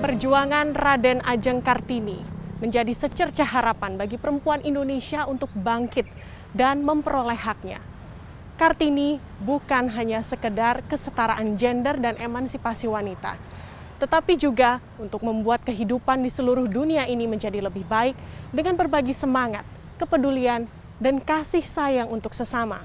Perjuangan Raden Ajeng Kartini menjadi secercah harapan bagi perempuan Indonesia untuk bangkit dan memperoleh haknya. Kartini bukan hanya sekedar kesetaraan gender dan emansipasi wanita, tetapi juga untuk membuat kehidupan di seluruh dunia ini menjadi lebih baik dengan berbagi semangat, kepedulian, dan kasih sayang untuk sesama.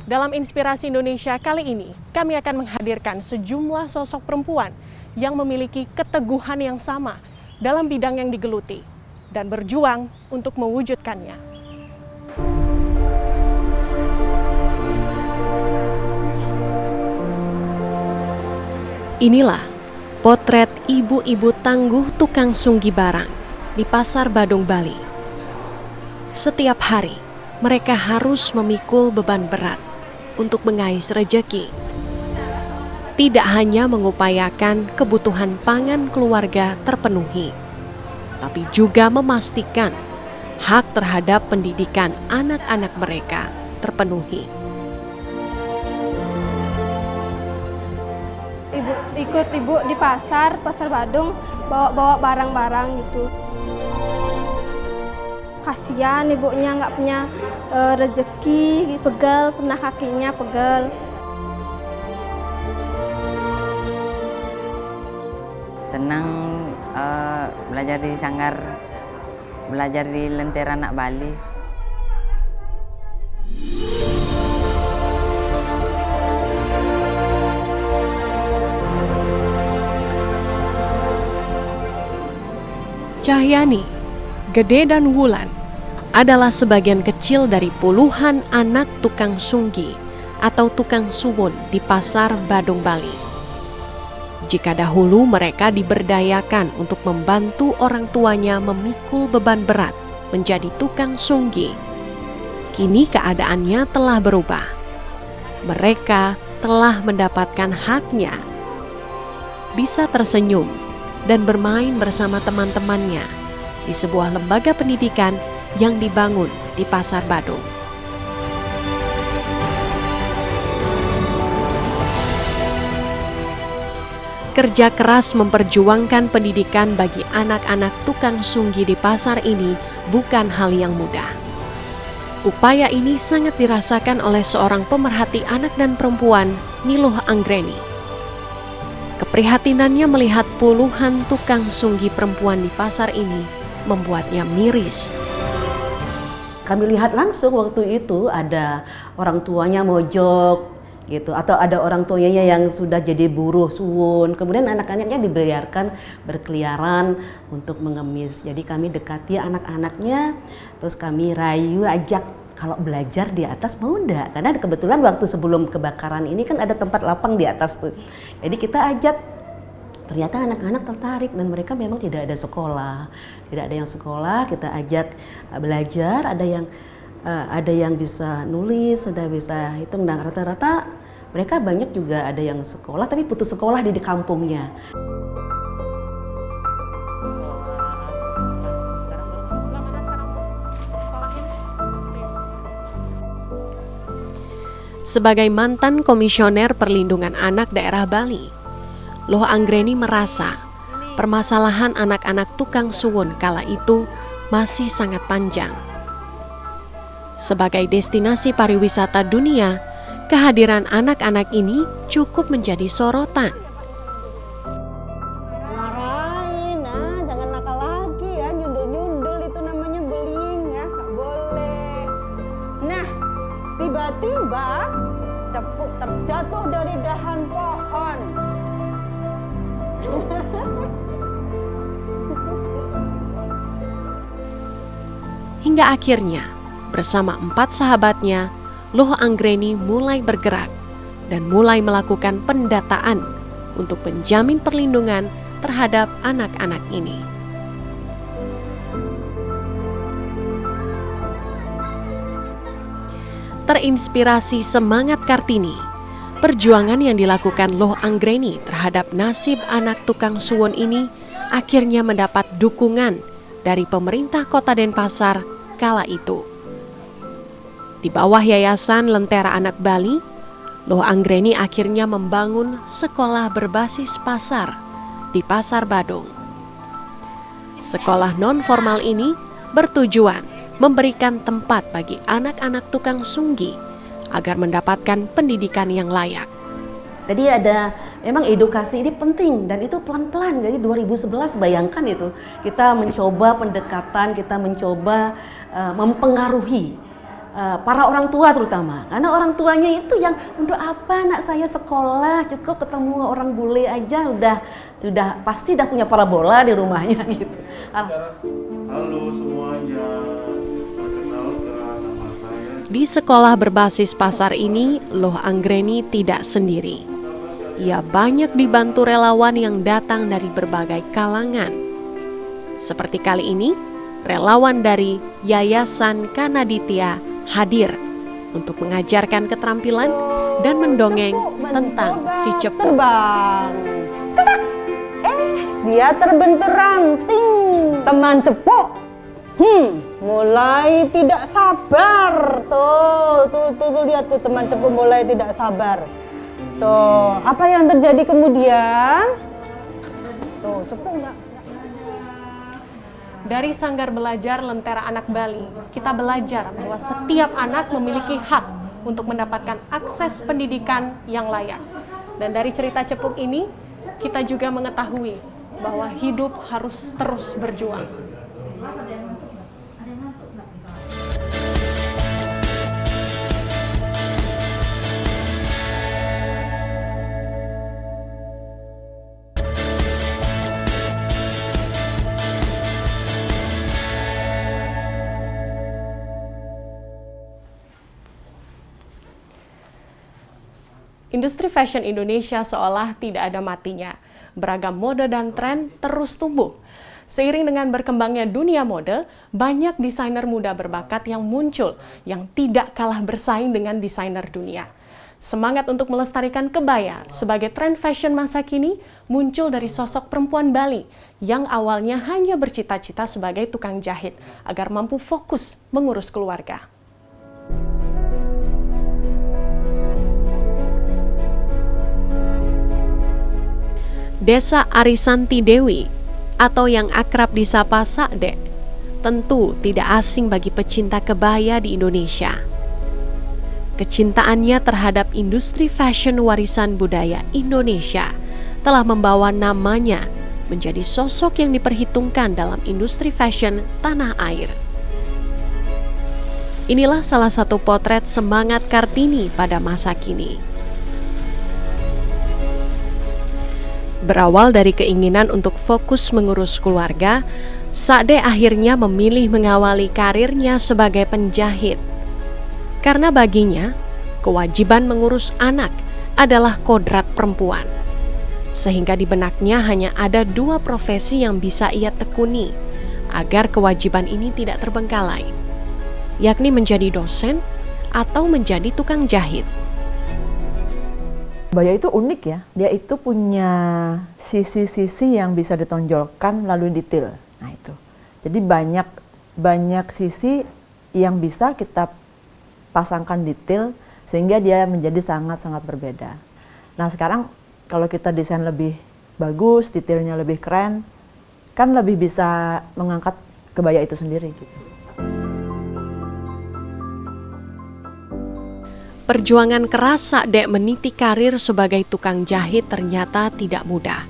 Dalam Inspirasi Indonesia kali ini, kami akan menghadirkan sejumlah sosok perempuan yang memiliki keteguhan yang sama dalam bidang yang digeluti dan berjuang untuk mewujudkannya. Inilah potret ibu-ibu tangguh tukang sunggi barang di Pasar Badung, Bali. Setiap hari, mereka harus memikul beban berat untuk mengais rejeki. Tidak hanya mengupayakan kebutuhan pangan keluarga terpenuhi, tapi juga memastikan hak terhadap pendidikan anak-anak mereka terpenuhi. Ikut ibu di pasar Badung, bawa barang-barang gitu. Kasihan ibunya nggak punya rezeki, pegel, pernah kakinya pegel. Senang belajar di Sanggar, belajar di Lentera Anak Bali. Cahyani, Gede, dan Wulan adalah sebagian kecil dari puluhan anak tukang sunggi atau tukang suwun di Pasar Badung, Bali. Jika dahulu mereka diberdayakan untuk membantu orang tuanya memikul beban berat menjadi tukang sunggi, kini keadaannya telah berubah. Mereka telah mendapatkan haknya, bisa tersenyum dan bermain bersama teman-temannya di sebuah lembaga pendidikan yang dibangun di Pasar Badung. Kerja keras memperjuangkan pendidikan bagi anak-anak tukang sunggi di pasar ini bukan hal yang mudah. Upaya ini sangat dirasakan oleh seorang pemerhati anak dan perempuan, Niluh Anggreni. Keprihatinannya melihat puluhan tukang sunggi perempuan di pasar ini membuatnya miris. Kami lihat langsung waktu itu ada orang tuanya mojok gitu, atau ada orang tuanya yang sudah jadi buruh suwun, kemudian anak-anaknya dibiarkan berkeliaran untuk mengemis. Jadi kami dekati anak-anaknya, terus kami rayu, ajak kalau belajar di atas mau enggak, karena kebetulan waktu sebelum kebakaran ini kan ada tempat lapang di atas tuh. Jadi kita ajak, ternyata anak-anak tertarik dan mereka memang tidak ada sekolah, kita ajak belajar, ada yang bisa nulis, ada bisa hitung, dan rata-rata mereka banyak juga ada yang sekolah tapi putus sekolah di kampungnya. Sebagai mantan komisioner perlindungan anak daerah Bali, Loh Anggreni merasa permasalahan anak-anak tukang suwun kala itu masih sangat panjang. Sebagai destinasi pariwisata dunia, kehadiran anak-anak ini cukup menjadi sorotan. Marahin, jangan nakal lagi ya, nyundul-nyundul itu namanya beling ya, nggak boleh. Nah, tiba-tiba cepuk terjatuh dari dahan pohon. Hingga akhirnya, bersama 4 sahabatnya, Loh Anggreni mulai bergerak dan mulai melakukan pendataan untuk menjamin perlindungan terhadap anak-anak ini. Terinspirasi semangat Kartini, perjuangan yang dilakukan Loh Anggreni terhadap nasib anak tukang suwon ini akhirnya mendapat dukungan dari pemerintah Kota Denpasar kala itu. Di bawah Yayasan Lentera Anak Bali, Loh Anggreni akhirnya membangun sekolah berbasis pasar di Pasar Badung. Sekolah non-formal ini bertujuan memberikan tempat bagi anak-anak tukang sunggi agar mendapatkan pendidikan yang layak. Jadi memang edukasi ini penting dan itu pelan-pelan. Jadi 2011 bayangkan itu kita mencoba pendekatan, kita mencoba mempengaruhi para orang tua terutama. Karena orang tuanya itu yang untuk apa anak saya sekolah, cukup ketemu orang bule aja udah pasti udah punya parabola di rumahnya gitu. Halo semuanya. Di sekolah berbasis pasar ini, Loh Anggreni tidak sendiri. Ia banyak dibantu relawan yang datang dari berbagai kalangan. Seperti kali ini, relawan dari Yayasan Kanaditya hadir untuk mengajarkan keterampilan dan mendongeng tentang si Cepu. Terbang. Tetak. Dia terbentur ranting. Teman Cepu. Mulai tidak sabar. Tuh lihat tuh teman Cepu mulai tidak sabar. Tuh, apa yang terjadi kemudian? Tuh, Cepu enggak. Dari Sanggar Belajar Lentera Anak Bali, kita belajar bahwa setiap anak memiliki hak untuk mendapatkan akses pendidikan yang layak. Dan dari cerita Cepuk ini, kita juga mengetahui bahwa hidup harus terus berjuang. Industri fashion Indonesia seolah tidak ada matinya. Beragam mode dan tren terus tumbuh. Seiring dengan berkembangnya dunia mode, banyak desainer muda berbakat yang muncul yang tidak kalah bersaing dengan desainer dunia. Semangat untuk melestarikan kebaya sebagai tren fashion masa kini muncul dari sosok perempuan Bali yang awalnya hanya bercita-cita sebagai tukang jahit agar mampu fokus mengurus keluarga. Desa Arisanti Dewi atau yang akrab disapa Sakdek tentu tidak asing bagi pecinta kebaya di Indonesia. Kecintaannya terhadap industri fashion warisan budaya Indonesia telah membawa namanya menjadi sosok yang diperhitungkan dalam industri fashion tanah air. Inilah salah satu potret semangat Kartini pada masa kini. Berawal dari keinginan untuk fokus mengurus keluarga, Sakdek akhirnya memilih mengawali karirnya sebagai penjahit. Karena baginya, kewajiban mengurus anak adalah kodrat perempuan. Sehingga di benaknya hanya ada 2 profesi yang bisa ia tekuni agar kewajiban ini tidak terbengkalai, yakni menjadi dosen atau menjadi tukang jahit. Kebaya itu unik ya, dia itu punya sisi-sisi yang bisa ditonjolkan melalui detail. Nah itu, jadi banyak sisi yang bisa kita pasangkan detail sehingga dia menjadi sangat-sangat berbeda. Nah sekarang kalau kita desain lebih bagus, detailnya lebih keren, kan lebih bisa mengangkat kebaya itu sendiri gitu. Perjuangan keras Sakdek meniti karir sebagai tukang jahit ternyata tidak mudah.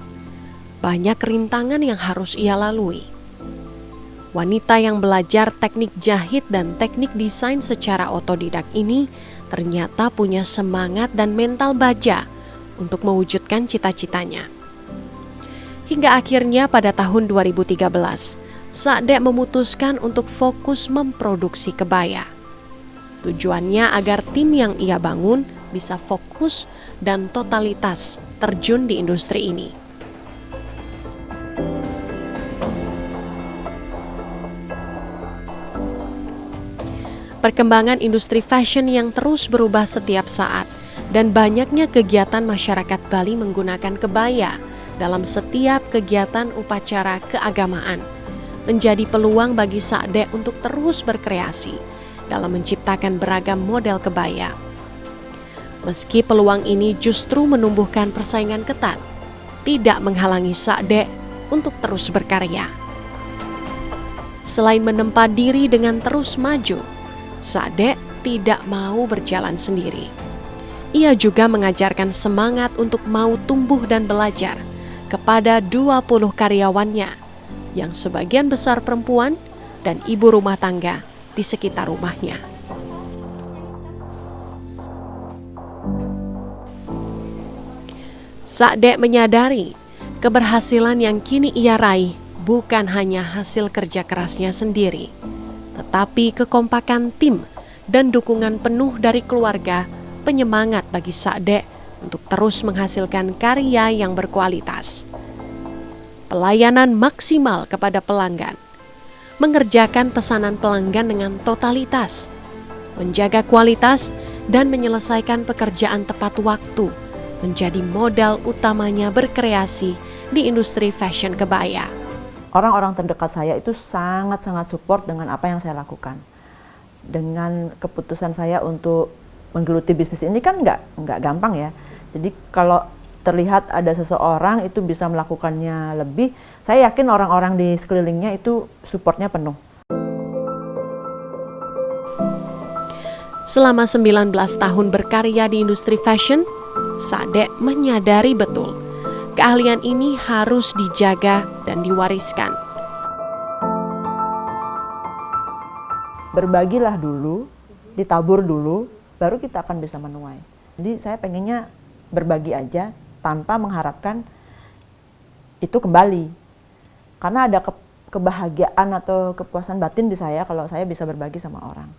Banyak rintangan yang harus ia lalui. Wanita yang belajar teknik jahit dan teknik desain secara otodidak ini ternyata punya semangat dan mental baja untuk mewujudkan cita-citanya. Hingga akhirnya pada tahun 2013, Sa'dek memutuskan untuk fokus memproduksi kebaya. Tujuannya agar tim yang ia bangun bisa fokus dan totalitas terjun di industri ini. Perkembangan industri fashion yang terus berubah setiap saat dan banyaknya kegiatan masyarakat Bali menggunakan kebaya dalam setiap kegiatan upacara keagamaan menjadi peluang bagi Sa'dek untuk terus berkreasi dalam menciptakan beragam model kebaya. Meski peluang ini justru menumbuhkan persaingan ketat, tidak menghalangi Sa'dek untuk terus berkarya. Selain menempa diri dengan terus maju, Sa'dek tidak mau berjalan sendiri. Ia juga mengajarkan semangat untuk mau tumbuh dan belajar kepada 20 karyawannya yang sebagian besar perempuan dan ibu rumah tangga di sekitar rumahnya. Sa'dek menyadari keberhasilan yang kini ia raih bukan hanya hasil kerja kerasnya sendiri, tetapi kekompakan tim dan dukungan penuh dari keluarga penyemangat bagi Sa'dek untuk terus menghasilkan karya yang berkualitas. Pelayanan maksimal kepada pelanggan, mengerjakan pesanan pelanggan dengan totalitas, menjaga kualitas dan menyelesaikan pekerjaan tepat waktu menjadi modal utamanya berkreasi di industri fashion kebaya. Orang-orang terdekat saya itu sangat-sangat support dengan apa yang saya lakukan. Dengan keputusan saya untuk menggeluti bisnis ini kan nggak gampang ya. Jadi kalau terlihat ada seseorang itu bisa melakukannya lebih, saya yakin orang-orang di sekelilingnya itu supportnya penuh. Selama 19 tahun berkarya di industri fashion, Sa'dek menyadari betul keahlian ini harus dijaga dan diwariskan. Berbagilah dulu, ditabur dulu, baru kita akan bisa menuai. Jadi saya pengennya berbagi aja tanpa mengharapkan itu kembali. Karena ada kebahagiaan atau kepuasan batin di saya kalau saya bisa berbagi sama orang.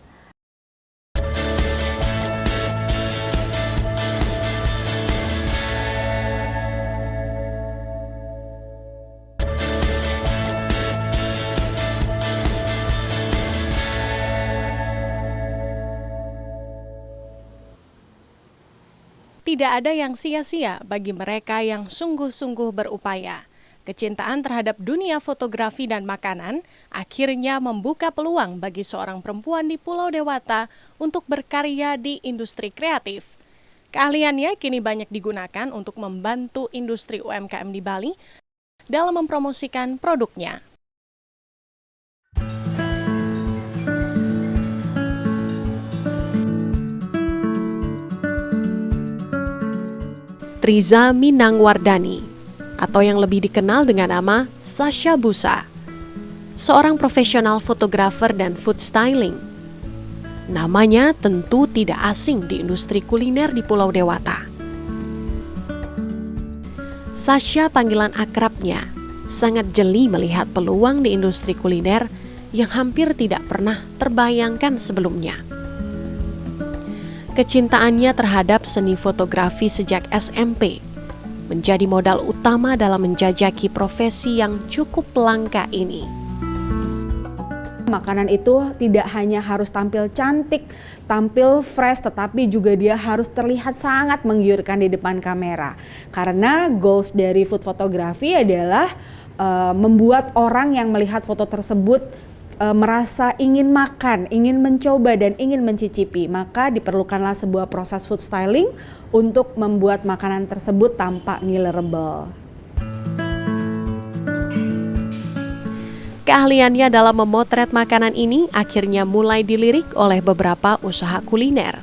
Tidak ada yang sia-sia bagi mereka yang sungguh-sungguh berupaya. Kecintaan terhadap dunia fotografi dan makanan akhirnya membuka peluang bagi seorang perempuan di Pulau Dewata untuk berkarya di industri kreatif. Keahliannya kini banyak digunakan untuk membantu industri UMKM di Bali dalam mempromosikan produknya. Triza Minangwardani, atau yang lebih dikenal dengan nama Sasha Busa, seorang profesional fotografer dan food styling. Namanya tentu tidak asing di industri kuliner di Pulau Dewata. Sasha, panggilan akrabnya, sangat jeli melihat peluang di industri kuliner yang hampir tidak pernah terbayangkan sebelumnya. Kecintaannya terhadap seni fotografi sejak SMP menjadi modal utama dalam menjajaki profesi yang cukup langka ini. Makanan itu tidak hanya harus tampil cantik, tampil fresh, tetapi juga dia harus terlihat sangat menggiurkan di depan kamera. Karena goals dari food photography adalah membuat orang yang melihat foto tersebut merasa ingin makan, ingin mencoba dan ingin mencicipi. Maka diperlukanlah sebuah proses food styling untuk membuat makanan tersebut tampak ngilerable. Keahliannya dalam memotret makanan ini akhirnya mulai dilirik oleh beberapa usaha kuliner.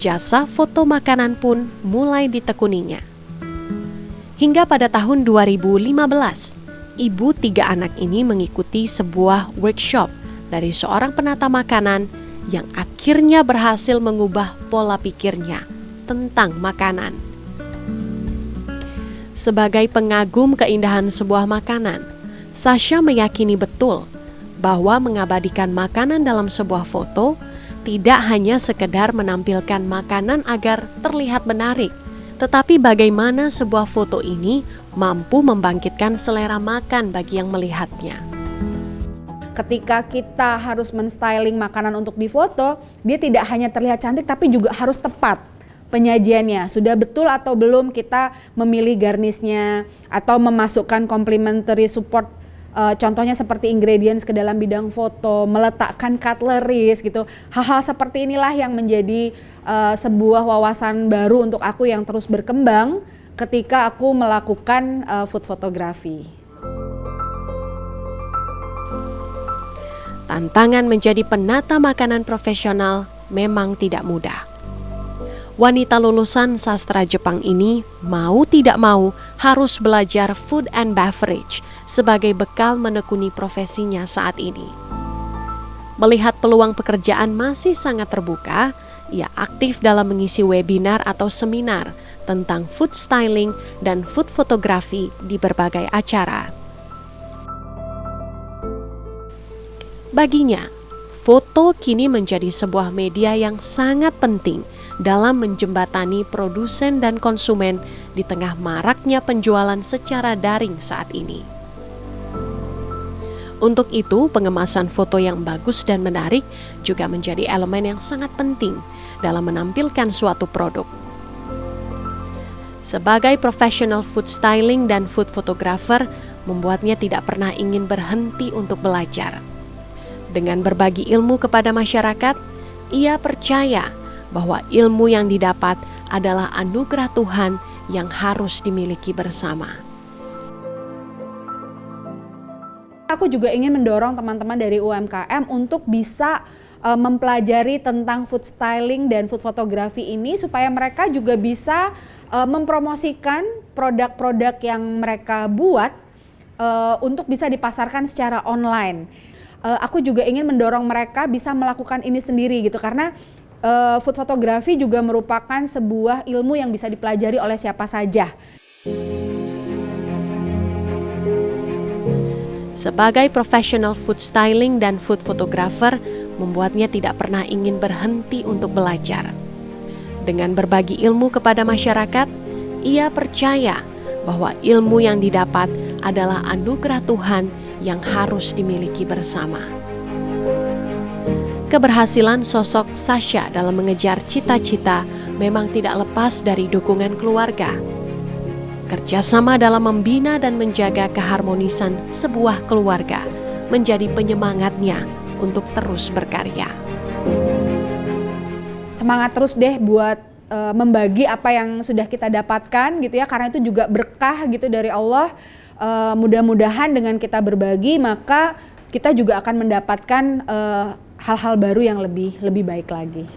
Jasa foto makanan pun mulai ditekuninya. Hingga pada tahun 2015, ibu 3 anak ini mengikuti sebuah workshop dari seorang penata makanan yang akhirnya berhasil mengubah pola pikirnya tentang makanan. Sebagai pengagum keindahan sebuah makanan, Sasha meyakini betul bahwa mengabadikan makanan dalam sebuah foto tidak hanya sekedar menampilkan makanan agar terlihat menarik, tetapi bagaimana sebuah foto ini mampu membangkitkan selera makan bagi yang melihatnya. Ketika kita harus men-styling makanan untuk difoto, dia tidak hanya terlihat cantik tapi juga harus tepat penyajiannya. Sudah betul atau belum kita memilih garnisnya atau memasukkan complementary support, contohnya seperti ingredients ke dalam bidang foto, meletakkan cutleries gitu. Hal-hal seperti inilah yang menjadi sebuah wawasan baru untuk aku yang terus berkembang ketika aku melakukan food photography. Tantangan menjadi penata makanan profesional memang tidak mudah. Wanita lulusan sastra Jepang ini mau tidak mau harus belajar food and beverage sebagai bekal menekuni profesinya saat ini. Melihat peluang pekerjaan masih sangat terbuka, ia aktif dalam mengisi webinar atau seminar tentang food styling dan food photography di berbagai acara. Baginya, foto kini menjadi sebuah media yang sangat penting dalam menjembatani produsen dan konsumen di tengah maraknya penjualan secara daring saat ini. Untuk itu, pengemasan foto yang bagus dan menarik juga menjadi elemen yang sangat penting dalam menampilkan suatu produk. Sebagai profesional food styling dan food photographer, membuatnya tidak pernah ingin berhenti untuk belajar. Dengan berbagi ilmu kepada masyarakat, ia percaya bahwa ilmu yang didapat adalah anugerah Tuhan yang harus dimiliki bersama. Aku juga ingin mendorong teman-teman dari UMKM untuk bisa mempelajari tentang food styling dan food photography ini supaya mereka juga bisa mempromosikan produk-produk yang mereka buat untuk bisa dipasarkan secara online. Aku juga ingin mendorong mereka bisa melakukan ini sendiri gitu, karena food photography juga merupakan sebuah ilmu yang bisa dipelajari oleh siapa saja. Sebagai profesional food styling dan food photographer, membuatnya tidak pernah ingin berhenti untuk belajar. Dengan berbagi ilmu kepada masyarakat, ia percaya bahwa ilmu yang didapat adalah anugerah Tuhan yang harus dimiliki bersama. Keberhasilan sosok Sasha dalam mengejar cita-cita memang tidak lepas dari dukungan keluarga. Kerjasama dalam membina dan menjaga keharmonisan sebuah keluarga menjadi penyemangatnya untuk terus berkarya. Semangat terus deh buat membagi apa yang sudah kita dapatkan gitu ya, karena itu juga berkah gitu dari Allah. Mudah-mudahan dengan kita berbagi maka kita juga akan mendapatkan hal-hal baru yang lebih baik lagi.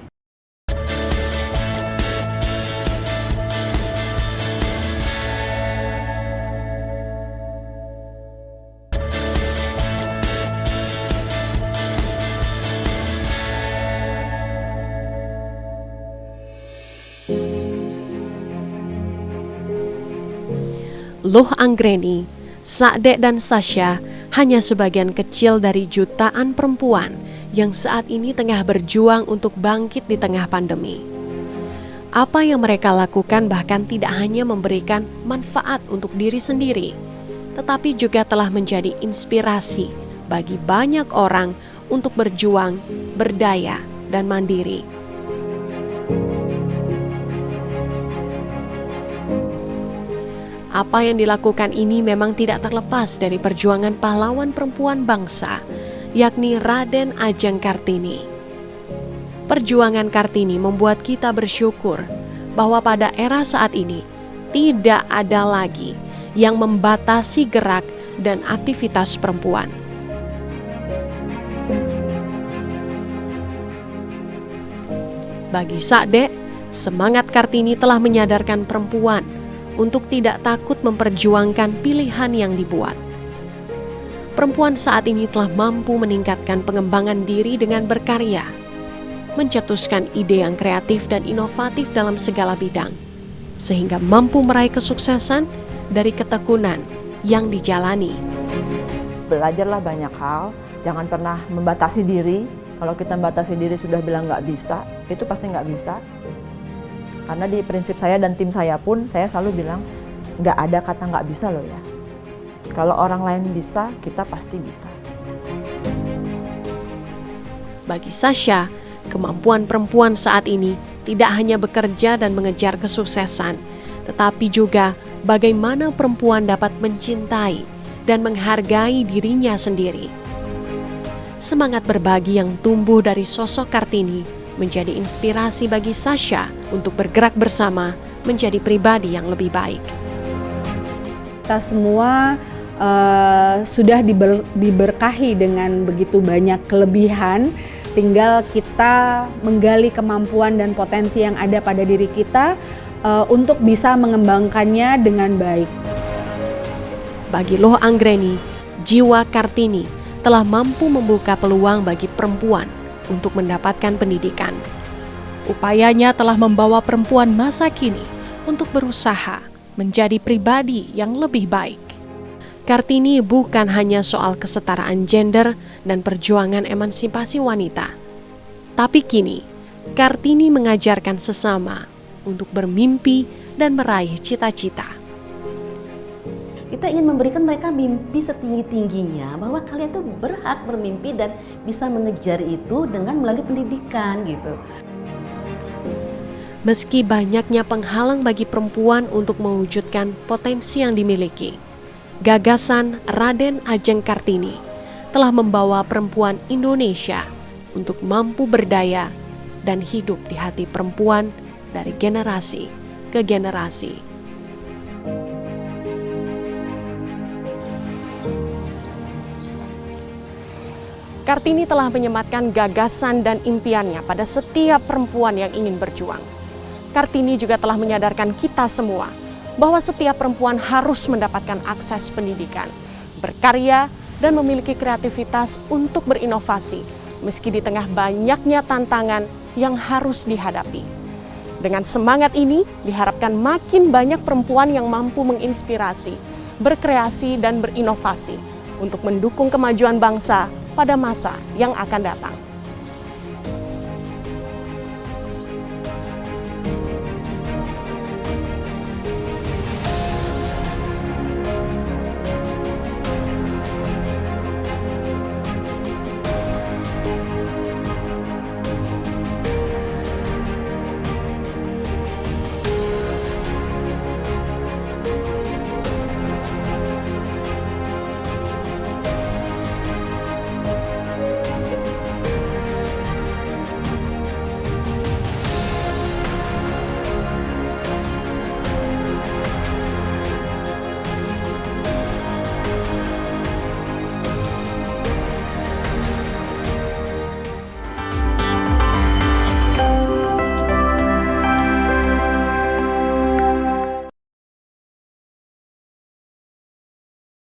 Luh Anggreni, Sakdek dan Sasha hanya sebagian kecil dari jutaan perempuan yang saat ini tengah berjuang untuk bangkit di tengah pandemi. Apa yang mereka lakukan bahkan tidak hanya memberikan manfaat untuk diri sendiri, tetapi juga telah menjadi inspirasi bagi banyak orang untuk berjuang, berdaya, dan mandiri. Apa yang dilakukan ini memang tidak terlepas dari perjuangan pahlawan perempuan bangsa, yakni Raden Ajeng Kartini. Perjuangan Kartini membuat kita bersyukur bahwa pada era saat ini tidak ada lagi yang membatasi gerak dan aktivitas perempuan. Bagi Sakdek, semangat Kartini telah menyadarkan perempuan untuk tidak takut memperjuangkan pilihan yang dibuat. Perempuan saat ini telah mampu meningkatkan pengembangan diri dengan berkarya, mencetuskan ide yang kreatif dan inovatif dalam segala bidang, sehingga mampu meraih kesuksesan dari ketekunan yang dijalani. Belajarlah banyak hal, jangan pernah membatasi diri. Kalau kita membatasi diri sudah bilang nggak bisa, itu pasti nggak bisa. Karena di prinsip saya dan tim saya pun, saya selalu bilang, nggak ada kata nggak bisa loh ya. Kalau orang lain bisa, kita pasti bisa. Bagi Sasha, kemampuan perempuan saat ini tidak hanya bekerja dan mengejar kesuksesan, tetapi juga bagaimana perempuan dapat mencintai dan menghargai dirinya sendiri. Semangat berbagi yang tumbuh dari sosok Kartini menjadi inspirasi bagi Sasha untuk bergerak bersama menjadi pribadi yang lebih baik. Kita semua sudah diberkahi dengan begitu banyak kelebihan. Tinggal kita menggali kemampuan dan potensi yang ada pada diri kita untuk bisa mengembangkannya dengan baik. Bagi Loh Anggreni, jiwa Kartini telah mampu membuka peluang bagi perempuan untuk mendapatkan pendidikan. Upayanya telah membawa perempuan masa kini untuk berusaha menjadi pribadi yang lebih baik. Kartini bukan hanya soal kesetaraan gender dan perjuangan emansipasi wanita. Tapi kini, Kartini mengajarkan sesama untuk bermimpi dan meraih cita-cita. Kita ingin memberikan mereka mimpi setinggi-tingginya, bahwa kalian tuh berhak bermimpi dan bisa mengejar itu dengan melalui pendidikan gitu. Meski banyaknya penghalang bagi perempuan untuk mewujudkan potensi yang dimiliki, gagasan Raden Ajeng Kartini telah membawa perempuan Indonesia untuk mampu berdaya dan hidup di hati perempuan dari generasi ke generasi. Kartini telah menyematkan gagasan dan impiannya pada setiap perempuan yang ingin berjuang. Kartini juga telah menyadarkan kita semua bahwa setiap perempuan harus mendapatkan akses pendidikan, berkarya, dan memiliki kreativitas untuk berinovasi, meski di tengah banyaknya tantangan yang harus dihadapi. Dengan semangat ini, diharapkan makin banyak perempuan yang mampu menginspirasi, berkreasi, dan berinovasi untuk mendukung kemajuan bangsa pada masa yang akan datang.